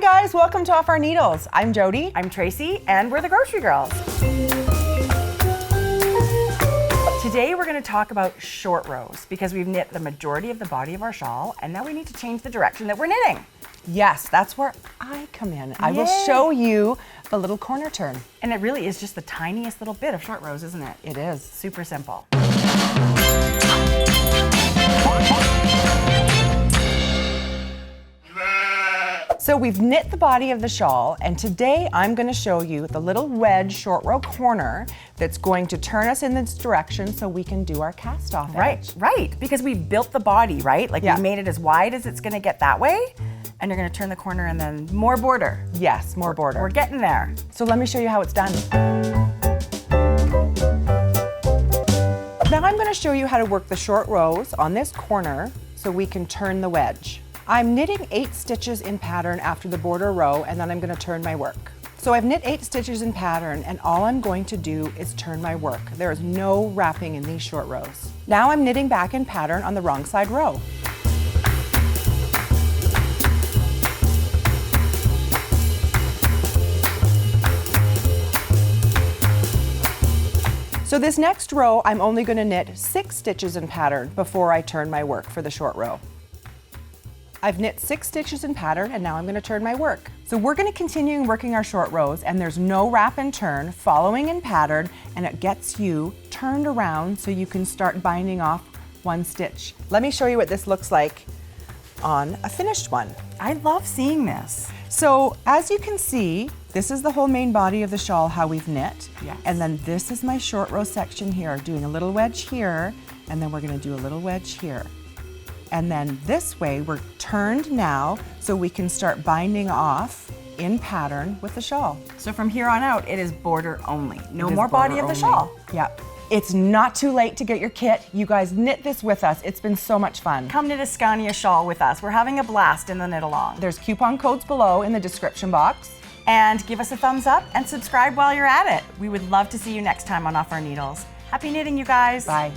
Hi guys, welcome to Off Our Needles. I'm Jodi. I'm Tracie, and we're the Grocery Girls. Today we're going to talk about short rows because we've knit the majority of the body of our shawl, and now we need to change the direction that we're knitting. Yes, that's where I come in. I will show you the little corner turn. And it really is just the tiniest little bit of short rows, isn't it? It is. Super simple. So we've knit the body of the shawl, and today I'm going to show you the little wedge short row corner that's going to turn us in this direction so we can do our cast off edge. Right, because we built the body, right? Like Yeah. we made it as wide as it's going to get that way, and you're going to turn the corner and then more border. Yes, more border. We're getting there. So let me show you how it's done. Now I'm going to show you how to work the short rows on this corner so we can turn the wedge. I'm knitting 8 stitches in pattern after the border row, and then I'm going to turn my work. So I've knit 8 stitches in pattern, and all I'm going to do is turn my work. There is no wrapping in these short rows. Now I'm knitting back in pattern on the wrong side row. So this next row, I'm only going to knit 6 stitches in pattern before I turn my work for the short row. I've knit 6 stitches in pattern, and now I'm going to turn my work. So we're going to continue working our short rows, and there's no wrap and turn, following in pattern, and it gets you turned around so you can start binding off 1 stitch. Let me show you what this looks like on a finished one. I love seeing this. So as you can see, this is the whole main body of the shawl, how we've knit. Yes. And then this is my short row section here, doing a little wedge here, and then we're going to do a little wedge here. And then this way, we're turned now so we can start binding off in pattern with the shawl. So from here on out, it is border only. No more body of the shawl. Yep. It's not too late to get your kit. You guys knit this with us. It's been so much fun. Come knit a SCANIA shawl with us. We're having a blast in the knit along. There's coupon codes below in the description box. And give us a thumbs up and subscribe while you're at it. We would love to see you next time on Off Our Needles. Happy knitting, you guys. Bye.